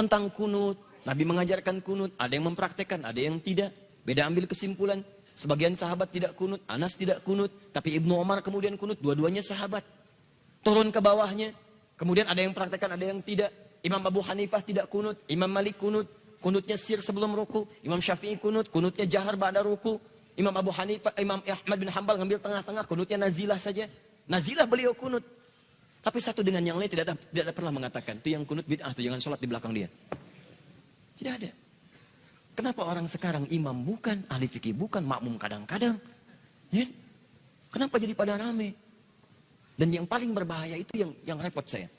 tentang kunut. Nabi mengajarkan kunut, ada yang mempraktekkan, ada yang tidak. Beda ambil kesimpulan. Sebagian sahabat tidak kunut, Anas tidak kunut, tapi Ibnu Umar kemudian kunut, dua-duanya sahabat. Turun ke bawahnya, kemudian ada yang praktekkan, ada yang tidak. Imam Abu Hanifah tidak kunut, Imam Malik kunut, kunutnya sir sebelum ruku. Imam Syafi'i kunut, kunutnya jahar ba'da ruku. Imam Abu Hanifah, Imam Ahmad bin Hanbal ngambil tengah-tengah, kunutnya nazilah saja. Nazilah beliau kunut. Tapi satu dengan yang lain tidak ada pernah mengatakan, itu yang kunut bid'ah, itu jangan sholat di belakang dia. Tidak ada. Kenapa orang sekarang imam bukan, ahli fikih bukan, makmum kadang-kadang. Ya? Kenapa jadi pada rame? Dan yang paling berbahaya itu yang repot saya.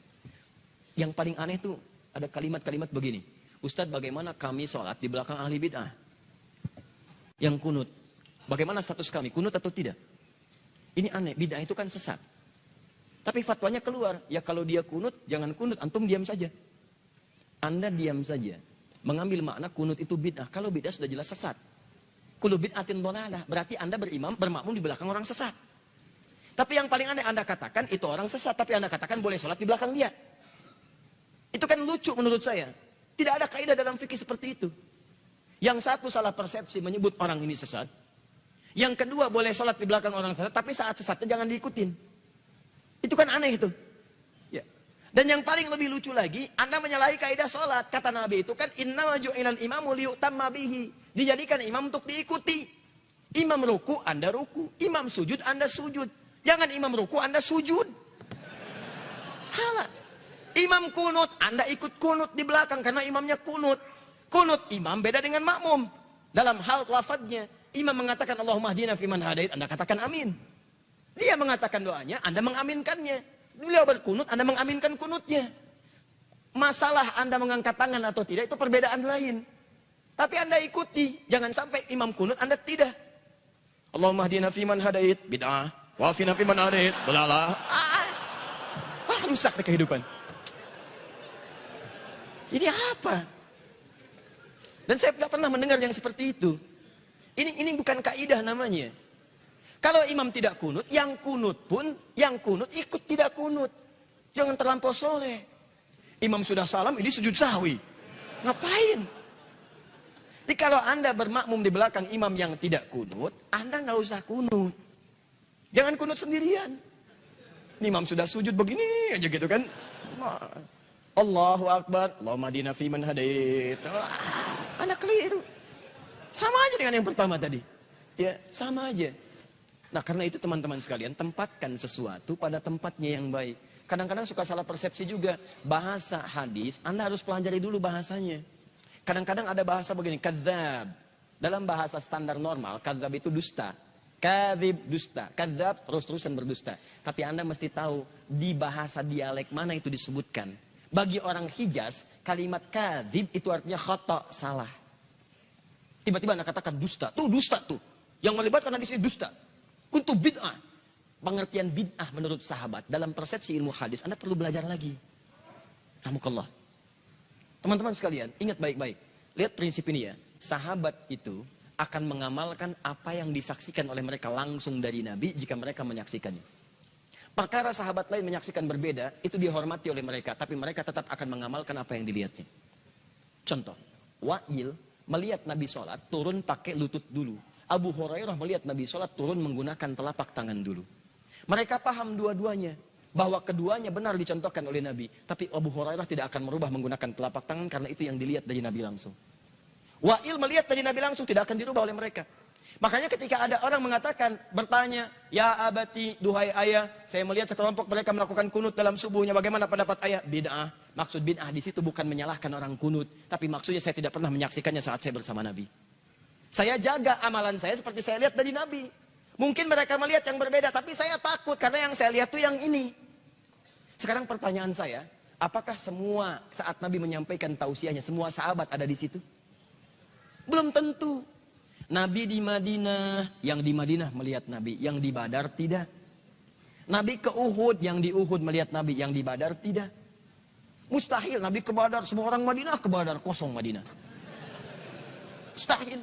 Yang paling aneh itu ada kalimat-kalimat begini. Ustadz, bagaimana kami sholat di belakang ahli bid'ah? Yang kunut. Bagaimana status kami, kunut atau tidak? Ini aneh, bid'ah itu kan sesat. Tapi fatwanya keluar, ya kalau dia kunut, jangan kunut, antum diam saja. Anda diam saja. Mengambil makna kunut itu bid'ah. Kalau bid'ah sudah jelas sesat. Kullu bid'atin dhalalah, berarti Anda bermakmum di belakang orang sesat. Tapi yang paling aneh Anda katakan itu orang sesat, tapi Anda katakan boleh sholat di belakang dia. Itu kan lucu menurut saya. Tidak ada kaidah dalam fikih seperti itu. Yang satu salah persepsi menyebut orang ini sesat. Yang kedua boleh sholat di belakang orang sesat, tapi saat sesatnya jangan diikutin. Itu kan aneh itu. Ya. Dan yang paling lebih lucu lagi, Anda menyalahi kaidah sholat. Kata Nabi itu kan, innama ju'ilal imamu liyutamma bihi. Dijadikan imam untuk diikuti. Imam ruku, Anda ruku. Imam sujud, Anda sujud. Jangan imam ruku, Anda sujud. Salah. Imam kunut, Anda ikut kunut di belakang karena imamnya kunut. Kunut imam beda dengan makmum. Dalam hal lafadznya, imam mengatakan Allahumma hdina fiman hadait, Anda katakan amin. Dia mengatakan doanya, Anda mengaminkannya. Beliau berkunut, Anda mengaminkan kunutnya. Masalah Anda mengangkat tangan atau tidak, itu perbedaan lain. Tapi Anda ikuti. Jangan sampai imam kunut, Anda tidak. Allahumma hdina fiman hadait, bid'ah. Wafina fiman hadait, belalah. Rusak di kehidupan. Ini apa? Dan saya tidak pernah mendengar yang seperti itu. Ini bukan kaidah namanya. Kalau imam tidak kunut, yang kunut ikut tidak kunut. Jangan terlampau soleh. Imam sudah salam, ini sujud sahwi. Ngapain? Jadi kalau Anda bermakmum di belakang imam yang tidak kunut, Anda nggak usah kunut. Jangan kunut sendirian. Imam sudah sujud begini aja gitu kan. Allahu Akbar, Allahumma hdina fiman hadait. Anda keliru. Sama aja dengan yang pertama tadi. Ya, sama aja. Nah, karena itu teman-teman sekalian, tempatkan sesuatu pada tempatnya yang baik. Kadang-kadang suka salah persepsi juga. Bahasa hadis, Anda harus pelajari dulu bahasanya. Kadang-kadang ada bahasa begini, kadzab. Dalam bahasa standar normal, kadzab itu dusta. Kadzib, dusta. Kadzab, terus-terusan berdusta. Tapi Anda mesti tahu, di bahasa dialek mana itu disebutkan. Bagi orang Hijaz, kalimat kadzib itu artinya khata, salah. Tiba-tiba Anda katakan dusta. Tuh dusta tuh. Yang melibatkan di sini dusta. Kuntu bid'ah. Pengertian bid'ah menurut sahabat dalam persepsi ilmu hadis, Anda perlu belajar lagi. Alhamdulillah. Teman-teman sekalian, ingat baik-baik. Lihat prinsip ini ya. Sahabat itu akan mengamalkan apa yang disaksikan oleh mereka langsung dari Nabi jika mereka menyaksikannya. Perkara sahabat lain menyaksikan berbeda, itu dihormati oleh mereka, tapi mereka tetap akan mengamalkan apa yang dilihatnya. Contoh, Wa'il melihat Nabi sholat, turun pakai lutut dulu. Abu Hurairah melihat Nabi sholat, turun menggunakan telapak tangan dulu. Mereka paham dua-duanya, bahwa keduanya benar dicontohkan oleh Nabi. Tapi Abu Hurairah tidak akan merubah menggunakan telapak tangan, karena itu yang dilihat dari Nabi langsung. Wa'il melihat dari Nabi langsung, tidak akan dirubah oleh mereka. Makanya ketika ada orang mengatakan, bertanya, ya abati, duhai ayah, saya melihat sekelompok mereka melakukan kunut dalam subuhnya, bagaimana pendapat ayah? Bid'ah. Maksud bid'ah di situ bukan menyalahkan orang kunut, tapi maksudnya saya tidak pernah menyaksikannya saat saya bersama Nabi. Saya jaga amalan saya seperti saya lihat dari Nabi. Mungkin mereka melihat yang berbeda, tapi saya takut karena yang saya lihat itu yang ini. Sekarang pertanyaan saya, apakah semua saat Nabi menyampaikan tausiahnya, semua sahabat ada di situ? Belum tentu. Nabi di Madinah, yang di Madinah melihat Nabi, yang di Badar tidak. Nabi ke Uhud, yang di Uhud melihat Nabi, yang di Badar tidak. Mustahil Nabi ke Badar, semua orang Madinah ke Badar, kosong Madinah. Mustahil.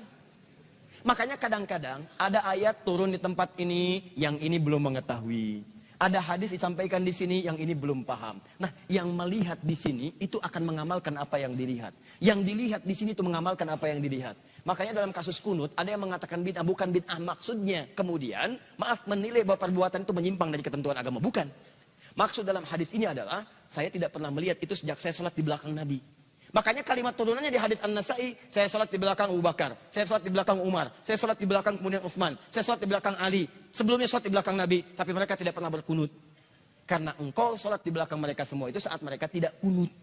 Makanya kadang-kadang ada ayat turun di tempat ini, yang ini belum mengetahui. Ada hadis disampaikan di sini yang ini belum paham. Nah, yang melihat di sini itu akan mengamalkan apa yang dilihat. Yang dilihat di sini itu mengamalkan apa yang dilihat. Makanya dalam kasus kunut ada yang mengatakan bid'ah, bukan bid'ah maksudnya. Kemudian, maaf, menilai bahwa perbuatan itu menyimpang dari ketentuan agama, bukan. Maksud dalam hadis ini adalah saya tidak pernah melihat itu sejak saya sholat di belakang Nabi. Makanya kalimat turunannya di hadis An-Nasa'i, saya sholat di belakang Abu Bakar, saya sholat di belakang Umar, saya sholat di belakang kemudian Utsman, saya sholat di belakang Ali, sebelumnya sholat di belakang Nabi, tapi mereka tidak pernah berkunut. Karena engkau sholat di belakang mereka semua itu saat mereka tidak kunut.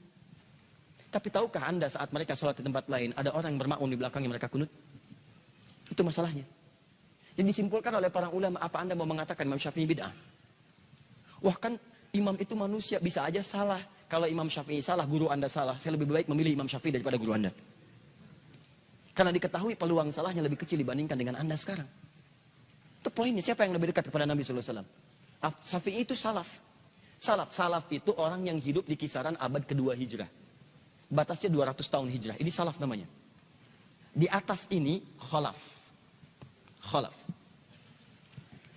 Tapi tahukah Anda saat mereka sholat di tempat lain, ada orang yang bermakmum di belakangnya mereka kunut? Itu masalahnya. Jadi disimpulkan oleh para ulama, apa Anda mau mengatakan Imam Syafi'i bid'ah? Wah, kan imam itu manusia, bisa aja salah. Kalau Imam Syafi'i salah, guru Anda salah, saya lebih baik memilih Imam Syafi'i daripada guru Anda. Karena diketahui peluang salahnya lebih kecil dibandingkan dengan Anda sekarang. Itu poinnya, siapa yang lebih dekat kepada Nabi SAW? Syafi'i itu salaf. Salaf itu orang yang hidup di kisaran abad kedua hijrah. Batasnya 200 tahun hijrah, ini salaf namanya. Di atas ini khalaf.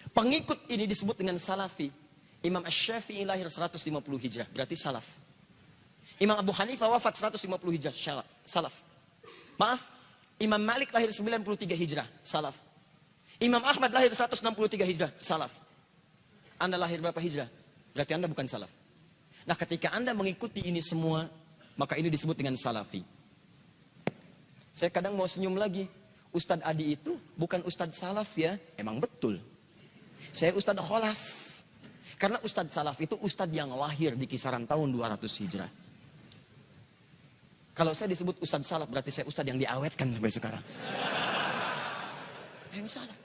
Pengikut ini disebut dengan salafi. Imam Asy-Syafi'i lahir 150 hijrah, berarti salaf. Imam Abu Hanifah wafat 150 hijrah, salaf. Maaf, Imam Malik lahir 93 hijrah, salaf. Imam Ahmad lahir 163 hijrah, salaf. Anda lahir berapa hijrah? Berarti Anda bukan salaf. Nah, ketika Anda mengikuti ini semua, maka ini disebut dengan salafi. Saya kadang mau senyum lagi. Ustadz Adi itu bukan Ustadz salaf ya, emang betul. Saya Ustadz kholaf. Karena Ustadz salaf itu Ustadz yang lahir di kisaran tahun 200 hijrah. Kalau saya disebut Ustadz salaf berarti saya Ustadz yang diawetkan sampai sekarang. Yang salah.